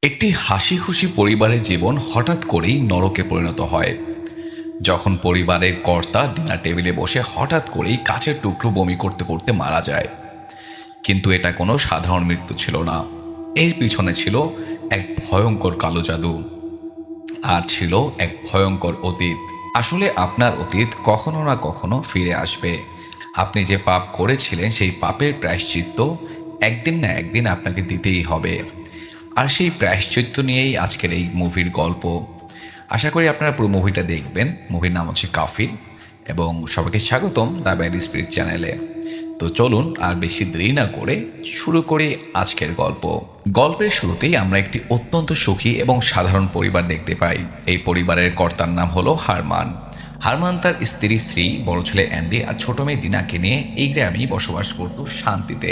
একটি হাসি খুশি পরিবারের জীবন হঠাৎ করেই নরকে পরিণত হয় যখন পরিবারের কর্তা ডিনার টেবিলে বসে হঠাৎ করেই কাচের টুকরো বমি করতে করতে মারা যায়। কিন্তু এটা কোনো সাধারণ মৃত্যু ছিল না। এর পিছনে ছিল এক ভয়ঙ্কর কালো জাদু, আর ছিল এক ভয়ঙ্কর অতীত। আসলে আপনার অতীত কখনো না কখনো ফিরে আসবে। আপনি যে পাপ করেছিলেন সেই পাপের প্রায়শ্চিত্ত একদিন না একদিন আপনাকে দিতেই হবে। আর সেই প্রায়শ্চিত্ত নিয়েই আজকের এই মুভির গল্প। আশা করি আপনারা পুরো মুভিটা দেখবেন। মুভির নাম হচ্ছে কাফির, এবং সবাইকে স্বাগতম দ্য ব্যাড স্পিরিট চ্যানেলে। তো চলুন আর বেশি দেরি না করে শুরু করি আজকের গল্প। গল্পের শুরুতেই আমরা একটি অত্যন্ত সুখী এবং সাধারণ পরিবার দেখতে পাই। এই পরিবারের কর্তার নাম হলো হারমান। হারমান তার স্ত্রী শ্রী, বড় ছেলে অ্যান্ডি আর ছোট মেয়ে ডিনাকে নিয়ে এই গ্রামেই বসবাস করত শান্তিতে।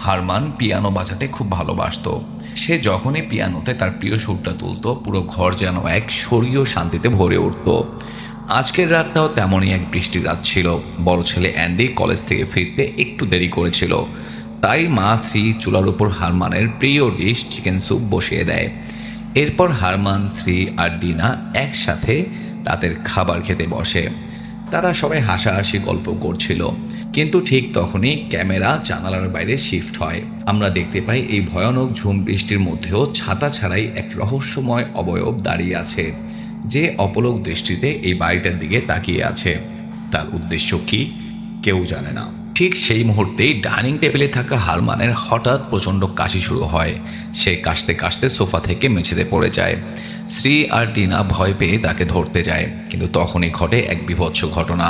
হারমান পিয়ানো বাজাতে খুব ভালোবাসতো। সে যখনই পিয়ানোতে তার প্রিয় সুরটা তুলতো, পুরো ঘর যেন এক স্বর্গীয় শান্তিতে ভরে উঠত। আজকের রাতটাও তেমনই এক বৃষ্টির রাত ছিল। বড় ছেলে অ্যান্ডি কলেজ থেকে ফিরতে একটু দেরি করেছিল, তাই মা শ্রী চুলার উপর হারমানের প্রিয় ডিশ চিকেন স্যুপ বসিয়ে দেয়। এরপর হারমান, শ্রী আর ডিনা একসাথে রাতের খাবার খেতে বসে। তারা সবাই হাসাহাসি গল্প করছিল, কিন্তু ঠিক তখনই ক্যামেরা জানালার বাইরে শিফট হয়। আমরা দেখতে পাই এই ভয়ানক ঝুম বৃষ্টির মধ্যেও ছাতা ছাড়াই এক রহস্যময় অবয়ব দাঁড়িয়ে আছে, যে অপলক দৃষ্টিতে এই বাড়িটার দিকে তাকিয়ে আছে। তার উদ্দেশ্য কি কেউ জানে না। ঠিক সেই মুহূর্তেই ডাইনিং টেবিলে থাকা হারমানের হঠাৎ প্রচণ্ড কাশি শুরু হয়। সে কাশতে কাশতে সোফা থেকে মেঝেতে পড়ে যায়। শ্রী আর টিনা ভয় পেয়ে তাকে ধরতে যায়, কিন্তু তখনই ঘটে এক বীভৎস ঘটনা।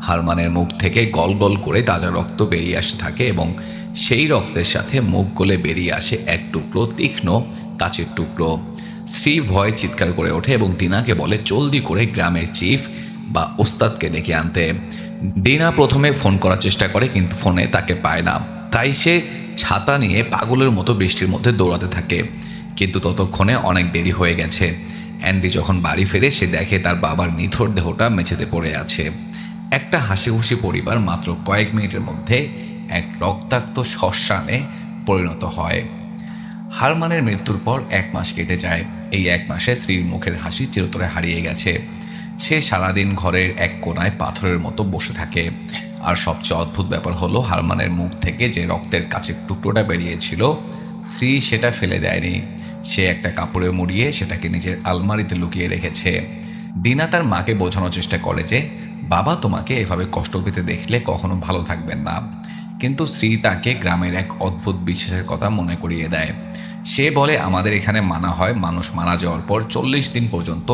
হারমানের মুখ থেকে গল গল করে তাজা রক্ত বেরিয়ে আসতে থাকে, এবং সেই রক্তের সাথে মুখ গলে বেরিয়ে আসে এক টুকরো তীক্ষ্ণ কাচের টুকরো। শ্রী ভয় চিৎকার করে ওঠে এবং ডিনাকে বলে জলদি করে গ্রামের চিফ বা ওস্তাদকে ডেকে আনতে। ডিনা প্রথমে ফোন করার চেষ্টা করে, কিন্তু ফোনে তাকে পায় না। তাই সে ছাতা নিয়ে পাগলের মতো বৃষ্টির মধ্যে দৌড়াতে থাকে, কিন্তু ততক্ষণে অনেক দেরি হয়ে গেছে। অ্যান্ডি যখন বাড়ি ফেরে সে দেখে তার বাবার নিথর দেহটা মেঝেতে পড়ে আছে। একটা হাসি খুশি পরিবার মাত্র কয়েক মিনিটের মধ্যে এক রক্তাক্ত শ্মশানে পরিণত হয়। হারমানের মৃত্যুর পর 1 মাস কেটে যায়। এই 1 মাসে শ্রীর মুখের হাসি চিরতরে হারিয়ে গেছে। সে সারাদিন ঘরের এক কোণায় পাথরের মতো বসে থাকে। আর সবচেয়ে অদ্ভুত ব্যাপার হলো, হারমানের মুখ থেকে যে রক্তের কাচের টুকরোটা বেরিয়েছিল, শ্রী সেটা ফেলে দেয়নি। সে একটা কাপড়ে মুড়িয়ে সেটাকে নিজের আলমারিতে লুকিয়ে রেখেছে। ডিনা তার মাকে বোঝানোর চেষ্টা করে যে বাবা তোমাকে এভাবে কষ্ট পেতে দেখলে কখনো ভালো থাকবেন না, কিন্তু শ্রী তাকে গ্রামের এক অদ্ভুত বিশ্বাসের কথা মনে করিয়ে দেয়। সে বলে আমাদের এখানে মানা হয় মানুষ মারা যাওয়ার পর 40 দিন পর্যন্ত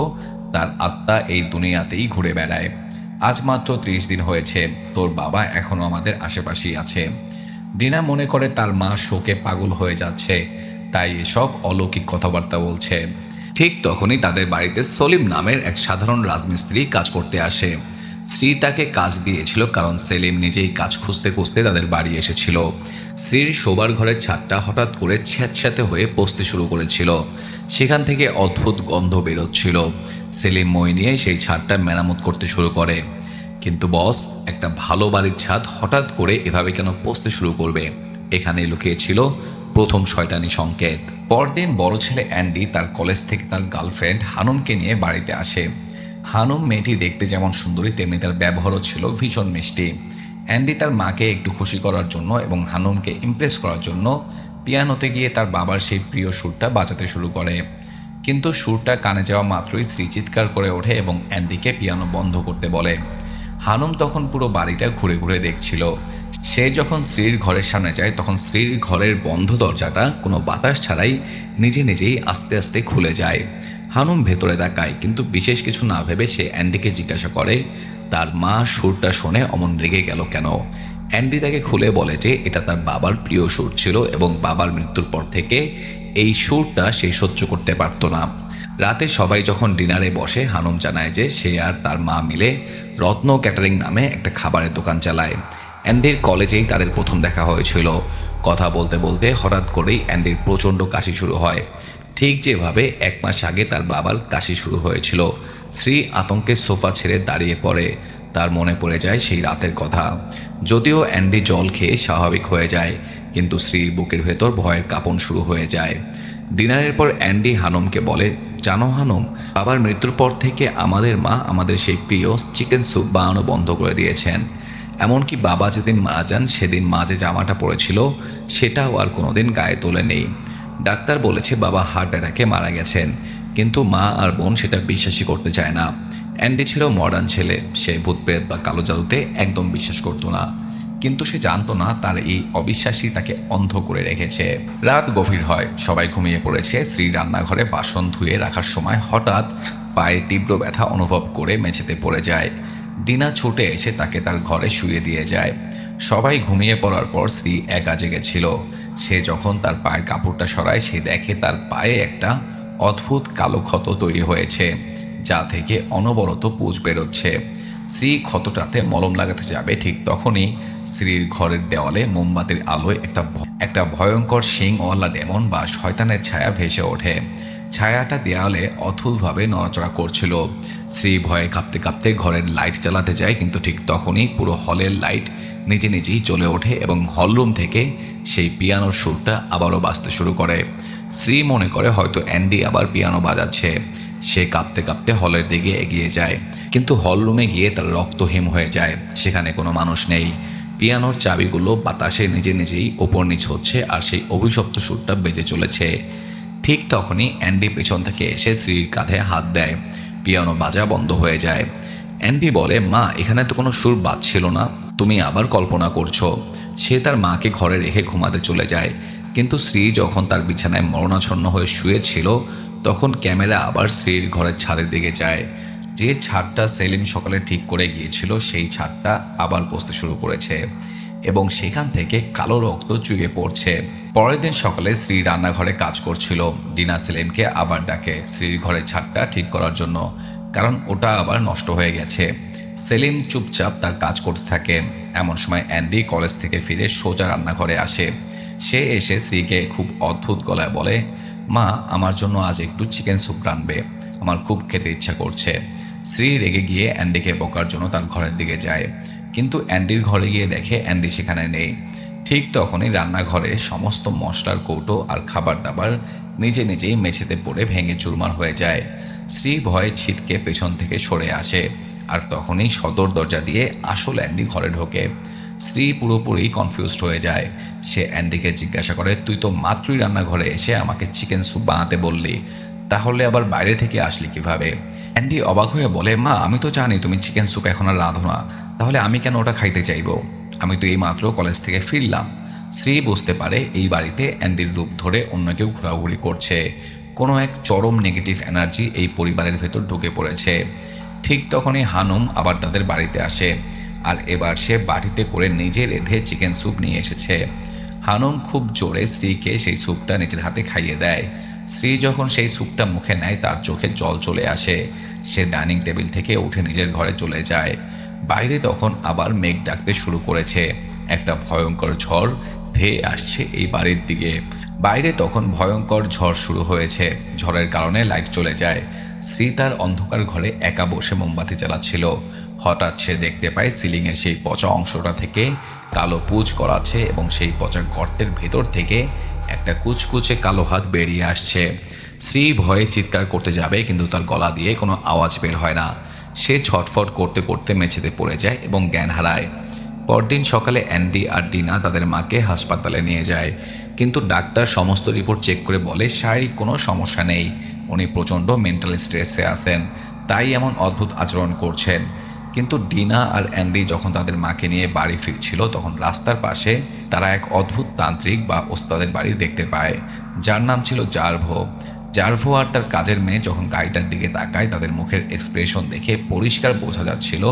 তার আত্মা এই দুনিয়াতেই ঘুরে বেড়ায়। আজ মাত্র 30 দিন হয়েছে, তোর বাবা এখনো আমাদের আশেপাশেই আছে। ডিনা মনে করে তার মা শোকে পাগল হয়ে যাচ্ছে, তাই এসব অলৌকিক কথাবার্তা বলছে। ঠিক তখনই তাদের বাড়িতে সলিম নামের এক সাধারণ রাজমিস্ত্রি কাজ করতে আসে। শ্রী তাকে কাজ দিয়েছিল কারণ সেলিম নিজেই কাজ খুঁজতে খুঁজতে তাদের বাড়ি এসেছিল। শ্রীর শোবার ঘরের ছাদটা হঠাৎ করে ছ্যাঁতস্যাঁতে হয়ে পচতে শুরু করেছিল। সেখান থেকে অদ্ভুত গন্ধ বেরোচ্ছিল। সেলিম মই নিয়ে সেই ছাদটা মেরামত করতে শুরু করে। কিন্তু বস, একটা ভালো বাড়ির ছাদ হঠাৎ করে এভাবে কেন পচতে শুরু করবে? এখানে লুকিয়েছিল প্রথম শয়তানি সংকেত। পরদিন বড় ছেলে অ্যান্ডি তার কলেজ থেকে তার গার্লফ্রেন্ড হানুমকে নিয়ে বাড়িতে আসে। হানুম মেয়েটি দেখতে যেমন সুন্দরী, তেমনি তার ব্যবহারও ছিল ভীষণ মিষ্টি। অ্যান্ডি তার মাকে একটু খুশি করার জন্য এবং হানুমকে ইমপ্রেস করার জন্য পিয়ানোতে গিয়ে তার বাবার সেই প্রিয় সুরটা বাজাতে শুরু করে। কিন্তু সুরটা কানে যাওয়া মাত্রই শ্রী চিৎকার করে ওঠে এবং অ্যান্ডিকে পিয়ানো বন্ধ করতে বলে। হানুম তখন পুরো বাড়িটা ঘুরে ঘুরে দেখছিল। সে যখন শ্রীর ঘরের সামনে যায়, তখন শ্রীর ঘরের বন্ধ দরজাটা কোনো বাতাস ছাড়াই নিজে নিজেই আস্তে আস্তে খুলে যায়। হানুম ভেতরে তাকায়, কিন্তু বিশেষ কিছু না ভেবে সে অ্যান্ডিকে জিজ্ঞাসা করে তার মা সুরটা শুনে অমন রেগে গেল কেন। অ্যান্ডি তাকে খুলে বলে যে এটা তার বাবার প্রিয় সুর ছিল, এবং বাবার মৃত্যুর পর থেকে এই সুরটা সে সহ্য করতে পারত না। রাতে সবাই যখন ডিনারে বসে, হানুম জানায় যে সে আর তার মা মিলে রত্ন ক্যাটারিং নামে একটা খাবারের দোকান চালায়। অ্যান্ডির কলেজেই তাদের প্রথম দেখা হয়েছিল। কথা বলতে বলতে হঠাৎ করেই অ্যান্ডির প্রচণ্ড কাশি শুরু হয়, ঠিক যেভাবে 1 মাস আগে তার বাবার কাশি শুরু হয়েছিল। শ্রী আতঙ্কে সোফা ছেড়ে দাঁড়িয়ে পড়ে। তার মনে পড়ে যায় সেই রাতের কথা। যদিও অ্যান্ডি জল খেয়ে স্বাভাবিক হয়ে যায়, কিন্তু শ্রীর বুকের ভেতর ভয়ের কাঁপন শুরু হয়ে যায়। ডিনারের পর অ্যান্ডি হানুমকে বলে, জানো হানুম, বাবার মৃত্যুর পর থেকে আমাদের মা আমাদের সেই প্রিয় চিকেন স্যুপ বানানো বন্ধ করে দিয়েছেন। এমনকি বাবা যেদিন মারা যান সেদিন মা যে জামাটা পরেছিল সেটাও আর কোনোদিন গায়ে তোলে নেই। ডাক্তার বলেছে বাবা হার্ট অ্যাটাকে মারা গেছেন, কিন্তু মা আর বোন সেটা বিশ্বাসই করতে চায় না। অ্যান্ডি ছিল মডার্ন ছেলে, সে ভূতপ্রেত বা কালো জাদুতে একদম বিশ্বাস করতো না, কিন্তু সে জানতো না তার এই অবিশ্বাসী তাকে অন্ধ করে রেখেছে। রাত গভীর হয়, সবাই ঘুমিয়ে পড়েছে। শ্রী রান্নাঘরে বাসন ধুয়ে রাখার সময় হঠাৎ পায়ে তীব্র ব্যথা অনুভব করে মেঝেতে পড়ে যায়। ডিনা ছুটে এসে তাকে তার ঘরে শুয়ে দিয়ে যায়। সবাই ঘুমিয়ে পড়ার পর শ্রী একা জেগেছিল। সে যখন তার পায়ের কাপড়টা সরায়, সে দেখে তার পায়ে একটা অদ্ভুত কালো ক্ষত তৈরি হয়েছে, যা থেকে অনবরত পুঁজ বেরোচ্ছে। শ্রী ক্ষতটাতে মলম লাগাতে যাবে, ঠিক তখনই শ্রীর ঘরের দেওয়ালে মোমবাতির আলোয় একটা ভয়ঙ্কর শিংওয়ালা ডেমন বা শয়তানের ছায়া ভেসে ওঠে। ছায়াটা দেয়ালে অদ্ভুতভাবে নড়াচড়া করছিল। শ্রী ভয়ে কাঁপতে কাঁপতে ঘরের লাইট জ্বালাতে যায়, কিন্তু ঠিক তখনই পুরো হলের লাইট নিজে নিজেই জ্বলে ওঠে এবং হলরুম থেকে সেই পিয়ানোর সুরটা আবারও বাজতে শুরু করে। শ্রী মনে করে হয়তো অ্যান্ডি আবার পিয়ানো বাজাচ্ছে। সে কাঁপতে কাঁপতে হলের দিকে এগিয়ে যায়, কিন্তু হলরুমে গিয়ে তার রক্তহীন হয়ে যায়। সেখানে কোনো মানুষ নেই। পিয়ানোর চাবিগুলো বাতাসে নিজে নিজেই ওপর নিচ হচ্ছে, আর সেই অভিশপ্ত সুরটা বেজে চলেছে। ঠিক তখনই অ্যান্ডি পেছন থেকে এসে শ্রীর কাঁধে হাত দেয়। পিয়ানো বাজা বন্ধ হয়ে যায়। অ্যান্ডি বলে, মা, এখানে তো কোনো সুর বাজছিল না, তুমি আবার কল্পনা করছো। সে তার মাকে ঘরে রেখে ঘুমাতে চলে যায়, কিন্তু শ্রী যখন তার বিছানায় মরণাচ্ছন্ন হয়ে শুয়েছিল তখন ক্যামেরা আবার শ্রীর ঘরের ছাদের দিকে যায়। যে ছাদটা সেলিম সকালে ঠিক করে গিয়েছিল সেই ছাদটা আবার বসতে শুরু করেছে এবং সেখান থেকে কালো রক্ত চুইয়ে পড়ছে। পরের দিন সকালে শ্রী রান্নাঘরে কাজ করছিল। ডিনা সেলিমকে আবার ডাকে শ্রীর ঘরের ছাদটা ঠিক করার জন্য, কারণ ওটা আবার নষ্ট হয়ে গেছে। সেলিম চুপচাপ তার কাজ করতে থাকে। এমন সময় অ্যান্ডি কলেজ থেকে ফিরে সোজা রান্নাঘরে আসে। সে এসে শ্রীকে খুব অদ্ভুত গলায় বলে, মা, আমার জন্য আজ একটু চিকেন স্যুপ রানবে, আমার খুব খেতে ইচ্ছা করছে। শ্রী রেগে গিয়ে অ্যান্ডিকে বকার জন্য তার ঘরের দিকে যায়, কিন্তু অ্যান্ডির ঘরে গিয়ে দেখে অ্যান্ডি সেখানে নেই। ঠিক তখনই রান্নাঘরে সমস্ত মশলার কৌটো আর খাবার দাবার নিজে নিজেই মেঝেতে পড়ে ভেঙে চুরমার হয়ে যায়। শ্রী ভয়ে ছিটকে পেছন থেকে সরে আসে, আর তখনই সদর দরজা দিয়ে আসল অ্যান্ডি ঘরে ঢোকে। শ্রী পুরোপুরি কনফিউজড হয়ে যায়। সে অ্যান্ডিকে জিজ্ঞাসা করে, তুই তো মাত্রই রান্নাঘরে এসে আমাকে চিকেন স্যুপ বানাতে বললি, তাহলে আবার বাইরে থেকে আসলি কিভাবে? অ্যান্ডি অবাক হয়ে বলে, মা, আমি তো জানি তুমি চিকেন স্যুপ এখন আর রাঁধো না, তাহলে আমি কেন ওটা খাইতে চাইবো? আমি তো এই মাত্র কলেজ থেকে ফিরলাম। শ্রী বুঝতে পারে এই বাড়িতে অ্যান্ডির রূপ ধরে অন্য কেউ ঘোরাঘুরি করছে। কোনো এক চরম নেগেটিভ এনার্জি এই পরিবারের ভেতর ঢুকে পড়েছে। ঠিক তখনই হানুম আবার তাদের বাড়িতে আসে, আর এবার সে বাড়িতে করে নিজে রেঁধে চিকেন স্যুপ নিয়ে এসেছে। হানুম খুব জোরে শ্রীকে সেই স্যুপটা নিজের হাতে খাইয়ে দেয়। শ্রী যখন সেই স্যুপটা মুখে নেয় তার চোখে জল চলে আসে। সে ডাইনিং টেবিল থেকে উঠে নিজের ঘরে চলে যায়। বাইরে তখন আবার মেঘ ডাকতে শুরু করেছে। একটা ভয়ঙ্কর ঝড় ধেয়ে আসছে এই বাড়ির দিকে। বাইরে তখন ভয়ঙ্কর ঝড় শুরু হয়েছে। ঝড়ের কারণে লাইট চলে যায়। শ্রী তার অন্ধকার ঘরে একা বসে মোমবাতি জ্বালাচ্ছিল। হঠাৎ সে দেখতে পায় সিলিংয়ের সেই পচা অংশটা থেকে কালো পুঁজ গড়াচ্ছে এবং সেই পচা গর্তের ভেতর থেকে একটা কুচকুচে কালো হাত বেরিয়ে আসছে। শ্রী ভয়ে চিৎকার করতে যাবে, কিন্তু তার গলা দিয়ে কোনো আওয়াজ বের হয় না। সে ছটফট করতে করতে মেঝেতে পড়ে যায় এবং জ্ঞান হারায়। পরদিন সকালে অ্যান্ডি আর ডিনা তাদের মাকে হাসপাতালে নিয়ে যায়, কিন্তু ডাক্তার সমস্ত রিপোর্ট চেক করে বলে শারীরিক কোনো সমস্যা নেই, উনি প্রচণ্ড মেন্টাল স্ট্রেসে আছেন, তাই এমন অদ্ভুত আচরণ করছেন। কিন্তু ডিনা আর অ্যান্ডি যখন তাদের মাকে নিয়ে বাড়ি ফিরছিল তখন রাস্তার পাশে তারা এক অদ্ভুত তান্ত্রিক বা ওস্তাদের বাড়ি দেখতে পায়, যার নাম ছিল জার্ভো। জার্ভো আর তার কাজের মেয়ে যখন গাড়িটার দিকে তাকায় তাদের মুখের এক্সপ্রেশন দেখে পরিষ্কার বোঝা যাচ্ছিল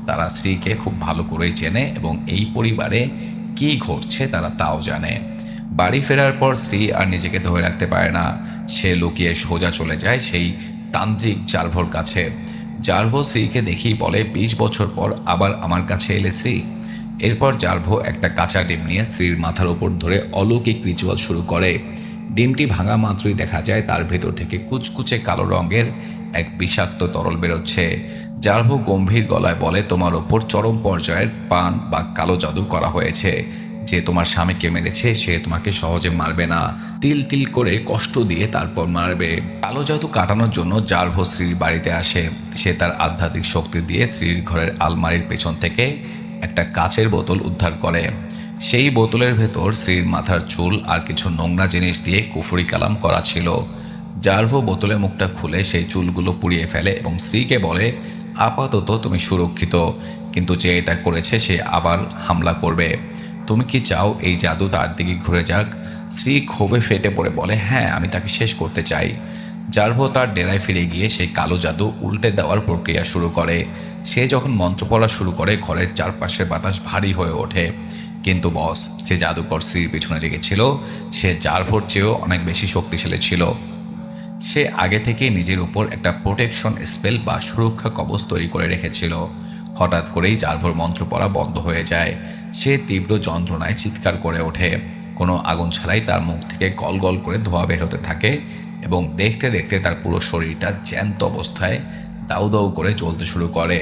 তারা শ্রীকে খুব ভালো করেই চেনে এবং এই পরিবারে কী ঘটছে তারা তাও জানে। বাড়ি ফেরার পর শ্রী আর নিজেকে ধরে রাখতে পারে না। সে লুকিয়ে সোজা চলে যায় সেই তান্ত্রিক জার্ভোর কাছে। জার্ভো শ্রীকে দেখেই বলে, 20 বছর পর আবার আমার কাছে এলে শ্রী। এরপর জার্ভো একটা কাঁচা ডিম নিয়ে শ্রীর মাথার ওপর ধরে অলৌকিক রিচুয়াল শুরু করে। ডিমটি ভাঙা মাত্রই দেখা যায় তার ভেতর থেকে কুচকুচে কালো রঙের এক বিষাক্ত তরল বেরোচ্ছে। জার্ভো গম্ভীর গলায় বলে, তোমার ওপর চরম পর্যায়ের পান বা কালো জাদু করা হয়েছে, যে তোমার স্বামীকে মেরেছে সে তোমাকে সহজে মারবে না, তিল তিল করে কষ্ট দিয়ে তারপর মারবে। কালো জাদু কাটানোর জন্য জার্ভো স্ত্রীর বাড়িতে আসে। সে তার আধ্যাত্মিক শক্তি দিয়ে স্ত্রীর ঘরের আলমারির পেছন থেকে একটা কাচের বোতল উদ্ধার করে। সেই বোতলের ভেতর স্ত্রীর মাথার চুল আর কিছু নোংরা জিনিস দিয়ে কুফরি কালাম করা ছিল। জার্ভো বোতলের মুখটা খুলে সেই চুলগুলো পুড়িয়ে ফেলে এবং স্ত্রীকে বলে, আপাতত তুমি সুরক্ষিত, কিন্তু যে এটা করেছে সে আবার হামলা করবে। তুমি কি চাও এই জাদু তার দিকে ঘুরে যাক? স্ত্রী ক্ষোভে ফেটে পড়ে বলে, হ্যাঁ, আমি তাকে শেষ করতে চাই। জার্ভো তার ডেরায় ফিরে গিয়ে সেই কালো জাদু উল্টে দেওয়ার প্রক্রিয়া শুরু করে। সে যখন মন্ত্র পড়া শুরু করে ঘরের চারপাশের বাতাস ভারী হয়ে ওঠে। কিন্তু বস, যে জাদুকর স্ত্রীর পিছনে লেগেছিল সে জার্ভোর চেয়েও অনেক বেশি শক্তিশালী ছিল। সে আগে থেকেই নিজের উপর একটা প্রোটেকশন স্পেল বা সুরক্ষা কবচ তৈরি করে রেখেছিল। হঠাৎ করেই জার্ভোর মন্ত্র পড়া বন্ধ হয়ে যায়। সে তীব্র যন্ত্রণায় চিৎকার করে ওঠে। কোনো আগুন ছাড়াই তার মুখ থেকে গল গল করে ধোঁয়া বের হতে থাকে এবং দেখতে দেখতে তার পুরো শরীরটা জ্যান্ত অবস্থায় দাউ দাউ করে জ্বলতে শুরু করে।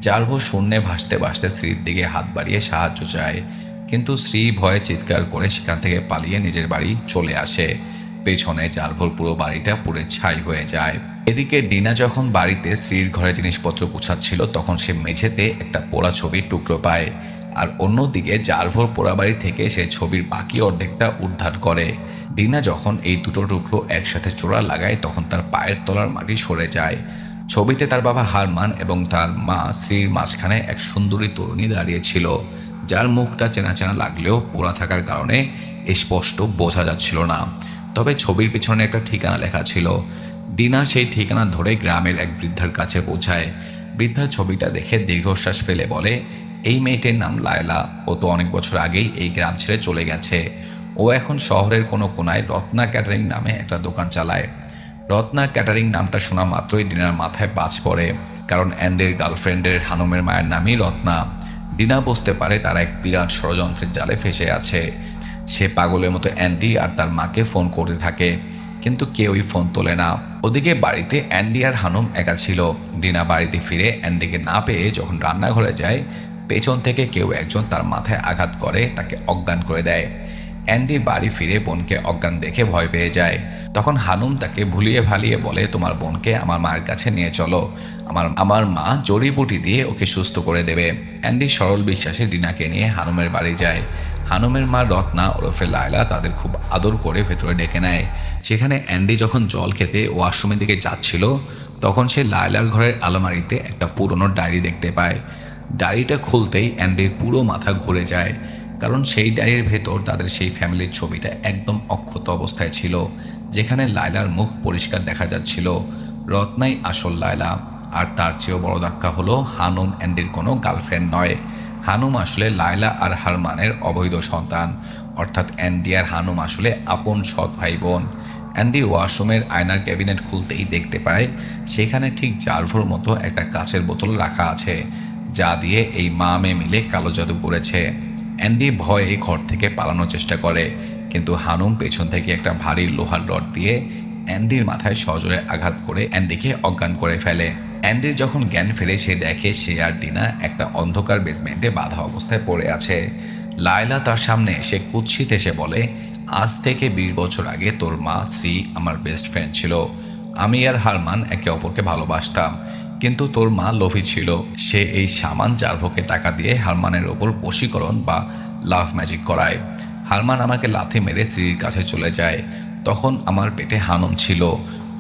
জার্ভো শূন্যে ভাসতে ভাসতে স্ত্রীর দিকে হাত বাড়িয়ে সাহায্য চায়, কিন্তু স্ত্রী ভয়ে চিৎকার করে সেখান থেকে পালিয়ে নিজের বাড়ি চলে আসে। পেছনে জার্ভোর পুরো বাড়িটা পুড়ে ছাই হয়ে যায়। এদিকে ডিনা যখন বাড়িতে স্ত্রীর ঘরে জিনিসপত্র গুছাচ্ছিল তখন সে মেঝেতে একটা পোড়া ছবির টুকরো পায়, আর অন্যদিকে জার্ভোর পোড়া বাড়ি থেকে সে ছবির বাকি অর্ধেকটা উদ্ধার করে। ডিনা যখন এই দুটো টুকরো একসাথে চোরা লাগায় তখন তার পায়ের তলার মাটি সরে যায়। ছবিতে তার বাবা হারমান এবং তার মা স্ত্রীর মাঝখানে এক সুন্দরী তরুণী দাঁড়িয়েছিল, যার মুখটা চেনা চেনা লাগলেও পোড়া থাকার কারণে স্পষ্ট বোঝা যাচ্ছিল না। তবে ছবির পিছনে একটা ঠিকানা লেখা ছিল। ডিনা সেই ঠিকানা ধরে গ্রামের এক বৃদ্ধার কাছে পৌঁছায়। বৃদ্ধা ছবিটা দেখে দীর্ঘশ্বাস ফেলে বলে, এই মেয়েটির নাম লায়লা। ও তো অনেক বছর আগেই এই গ্রাম ছেড়ে চলে গেছে। ও এখন শহরের কোনো কোনায় রত্না ক্যাটারিং নামে একটা দোকান চালায়। রত্না ক্যাটারিং নামটা শোনা মাত্রই ডিনার মাথায় বাজ পড়ে, কারণ অ্যান্ডির গার্লফ্রেন্ডের হানুমের মায়ের নামই রত্না। ডিনা বুঝতে পারে তারা এক বিরাট ষড়যন্ত্রের জালে ফেসে আছে। সে পাগলের মতো অ্যান্ডি আর তার মাকে ফোন করতে থাকে, কিন্তু কেউই ফোন তোলে না। ওদিকে বাড়িতে অ্যান্ডি আর হানুম একা ছিল। ডিনা বাড়িতে ফিরে অ্যান্ডিকে না পেয়ে যখন রান্নাঘরে যায়, পেছন থেকে কেউ একজন তার মাথায় আঘাত করে তাকে অজ্ঞান করে দেয়। অ্যান্ডি বাড়ি ফিরে বোনকে অজ্ঞান দেখে ভয় পেয়ে যায়। তখন হানুম তাকে ভুলিয়ে ভালিয়ে বলে, তোমার বোনকে আমার মায়ের কাছে নিয়ে চলো, আমার মা জড়িবুটি দিয়ে ওকে সুস্থ করে দেবে। অ্যান্ডি সরল বিশ্বাসে ডিনাকে নিয়ে হানুমের বাড়ি যায়। হানুমের মা রত্না ওরফে লায়লা তাদের খুব আদর করে ভেতরে ডেকে নেয়। সেখানে অ্যান্ডি যখন জল খেতে ওয়াশরুমের দিকে যাচ্ছিল তখন সে লায়লার ঘরের আলমারিতে একটা পুরনো ডায়েরি দেখতে পায়। ডায়েরিটা খুলতেই অ্যান্ডির পুরো মাথা ঘুরে যায়, কারণ সেই ডায়েরির ভেতর তাদের সেই ফ্যামিলির ছবিটা একদম অক্ষত অবস্থায় ছিল, যেখানে লায়লার মুখ পরিষ্কার দেখা যাচ্ছিল। রত্নাই আসল লায়লা। আর তার চেয়েও বড় ধাক্কা হলো হানুম অ্যান্ডির কোনো গার্লফ্রেন্ড নয়। হানুম আসলে লায়লা আর হারমানের অবৈধ সন্তান, অর্থাৎ অ্যান্ডি আর হানুম আসলে আপন সৎ ভাই বোন। অ্যান্ডি ওয়াশরুমের আয়নার ক্যাবিনেট খুলতেই দেখতে পায় সেখানে ঠিক জার্ভোর মতো একটা কাচের বোতল রাখা আছে, যা দিয়ে এই মা মেয়ে মিলে কালো জাদু করেছে। অ্যান্ডি ভয়ে ঘর থেকে পালানোর চেষ্টা করে, কিন্তু হানুম পেছন থেকে একটা ভারী লোহার রড দিয়ে অ্যান্ডির মাথায় সজোরে আঘাত করে অ্যান্ডিকে অজ্ঞান করে ফেলে। অ্যান্ডির যখন জ্ঞান ফেরে সে দেখে সে আর ডিনা একটা অন্ধকার বেসমেন্টে বাঁধা অবস্থায় পড়ে আছে। লায়লা তার সামনে এসে কুৎসিত এসে বলে, আজ থেকে 20 বছর আগে তোর মা শ্রী আমার বেস্ট ফ্রেন্ড ছিল। আমি আর হারমান একে অপরকে ভালোবাসতাম, কিন্তু তোর মা লোভী ছিল। সে এই সামান জার্ভোকে টাকা দিয়ে হারমানের ওপর বশীকরণ বা লাভ ম্যাজিক করায়। হারমান আমাকে লাথি মেরে শ্রীর কাছে চলে যায়। তখন আমার পেটে হানুম ছিল।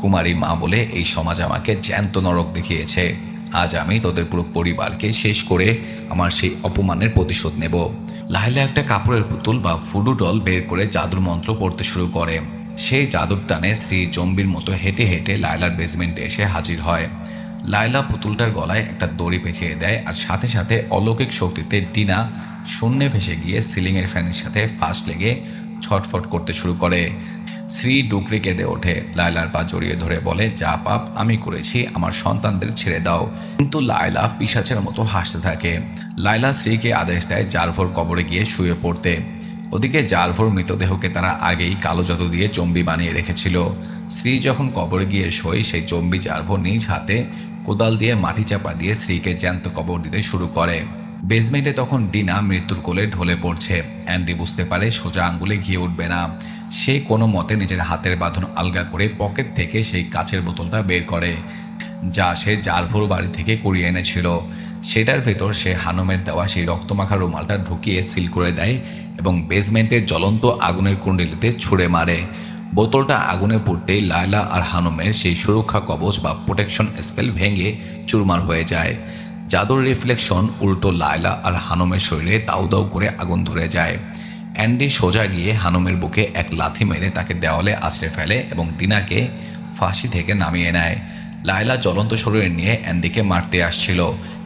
কুমারী মা বলে এই সমাজ আমাকে জ্যান্ত নরক দেখিয়েছে। আজ আমি তোদের পুরো পরিবারকে শেষ করে আমার সেই অপমানের প্রতিশোধ নেব। লায়লা একটা কাপড়ের পুতুল বা ফুডু ডল বের করে জাদুর মন্ত্র পড়তে শুরু করে। সেই জাদুর টানে শ্রী জম্বির মতো হেঁটে হেঁটে লায়লার বেসমেন্টে এসে হাজির হয়। লায়লা পুতুলটার গলায় একটা দড়ি পেঁচিয়ে দেয়, আর সাথে সাথে অলৌকিক শক্তিতে ডিনা শূন্যে ভেসে গিয়ে সিলিংয়ের ফ্যানের সাথে ফাঁস লেগে ছটফট করতে শুরু করে। শ্রী ডুকরে কেঁদে ওঠে, লায়লার পা জড়িয়ে ধরে বলে, যা পাপ আমি করেছি আমার সন্তানদের ছেড়ে দাও। কিন্তু লায়লা পিশাচের মতো হাসতে থাকে। লায়লা শ্রীকে আদেশ দেয় জার্ভোর কবরে গিয়ে শুয়ে পড়তে। ওদিকে জার্ভোর মৃতদেহকে তারা আগেই কালো জাদু দিয়ে জম্বি বানিয়ে রেখেছিল। শ্রী যখন কবরে গিয়ে শোয় সেই জম্বি জার্ভো নিজ হাতে কোদাল দিয়ে মাটি চাপা দিয়ে শ্রীকে জ্যান্ত কবর দিতে শুরু করে। বেসমেন্টে তখন ডিনা মৃত্যুর কোলে ঢলে পড়ছে। অ্যান্ডি বুঝতে পারে সোজা আঙ্গুলে ঘি উঠবে না। সে কোনো মতে নিজের হাতের বাঁধন আলগা করে পকেট থেকে সেই কাচের বোতলটা বের করে, যা সে জারভোর বাড়ি থেকে কুড়িয়ে এনেছিল। সেটার ভেতর সে হানমের দেওয়া সেই রক্তমাখা রুমালটা ঢুকিয়ে সিল করে দেয় এবং বেসমেন্টের জ্বলন্ত আগুনের কুণ্ডলিতে ছুঁড়ে মারে। বোতলটা আগুনে পুড়তেই লায়লা আর হানমের সেই সুরক্ষা কবচ বা প্রোটেকশন স্পেল ভেঙে চুরমার হয়ে যায়। জাদুর রিফ্লেকশন উল্টো লায়লা আর হানমের শরীরে দাউ দাউ করে আগুন ধরে যায়। অ্যান্ডি সোজা গিয়ে হানমের বুকে এক লাথি মেরে তাকে দেওয়ালে আছড়ে ফেলে এবং ডিনাকে ফাঁসি থেকে নামিয়ে নেয়। লায়লা জ্বলন্ত শরীর নিয়ে অ্যান্ডিকে মারতে আসছিল,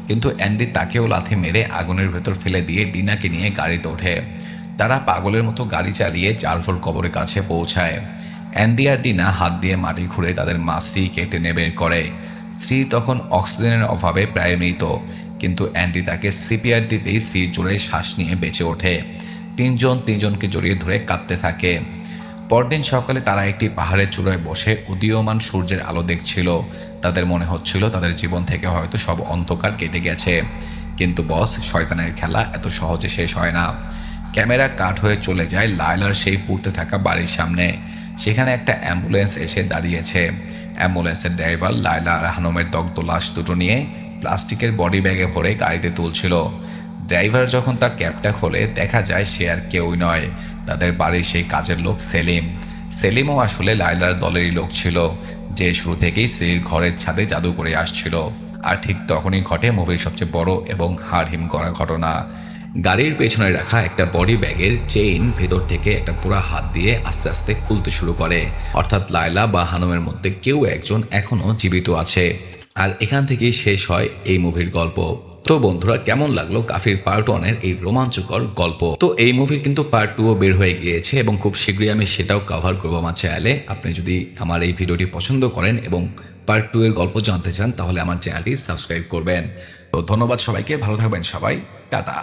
কিন্তু অ্যান্ডি তাকেও লাথি মেরে আগুনের ভেতর ফেলে দিয়ে ডিনাকে নিয়ে গাড়িতে ওঠে। তারা পাগলের মতো গাড়ি চালিয়ে জারভোর কবরের কাছে পৌঁছায়। অ্যান্ডি আর ডিনা হাত দিয়ে মাটি খুঁড়ে তাদের মা স্ত্রীকে টেনে বের করে। স্ত্রী তখন অক্সিজেনের অভাবে প্রায় মৃত, কিন্তু অ্যান্ডি তাকে সিপিআর দিতেই স্ত্রী জোরে শ্বাস নিয়ে বেঁচে ওঠে। তিনজনকে জড়িয়ে ধরে কাঁদতে থাকে। পরদিন সকালে তারা একটি পাহাড়ের চূড়ায় বসে উদীয়মান সূর্যের আলো দেখছিল। তাদের মনে হচ্ছিল তাদের জীবন থেকে হয়তো সব অন্ধকার কেটে গেছে। কিন্তু বস, শয়তানের খেলা এত সহজে শেষ হয় না। ক্যামেরা কাট হয়ে চলে যায় লায়লার সেই পুড়তে থাকা বাড়ির সামনে। সেখানে একটা অ্যাম্বুলেন্স এসে দাঁড়িয়েছে। অ্যাম্বুলেন্সের ড্রাইভার লায়লা আর হানমের দগ্ধ লাশ দুটো নিয়ে প্লাস্টিকের বডি ব্যাগে ভরে গাড়িতে তুলছিল। ড্রাইভার যখন তার ক্যাবটা খোলে, দেখা যায় সে আর কেউই নয়, তাদের বাড়ির সেই কাজের লোক সেলিম। সেলিমও আসলে লায়লার দলেরই লোক ছিল, যে শুরু থেকেই স্ত্রীর ঘরের ছাদে জাদু করে আসছিল। আর ঠিক তখনই ঘটে মুভির সবচেয়ে বড় এবং হাড়হিম করা ঘটনা। গাড়ির পেছনে রাখা একটা বডি ব্যাগের চেইন ভেতর থেকে একটা পুরা হাত দিয়ে আস্তে আস্তে খুলতে শুরু করে। অর্থাৎ লায়লা বা হানমের মধ্যে কেউ একজন এখনো জীবিত আছে। আর এখান থেকেই শেষ হয় এই মুভির গল্প। তো বন্ধুরা, কেমন লাগলো কাফির পার্ট 1 এর এই রোমাঞ্চকর গল্প? তো এই মুভির কিন্তু পার্ট 2ও বের হয়ে গিয়েছে এবং খুব শীঘ্রই আমি সেটাও কভার করবো আমার চ্যানেলে। আপনি যদি আমার এই ভিডিওটি পছন্দ করেন এবং পার্ট 2 এর গল্প জানতে চান, তাহলে আমার চ্যানেলটি সাবস্ক্রাইব করবেন। তো ধন্যবাদ সবাইকে, ভালো থাকবেন সবাই, টাটা।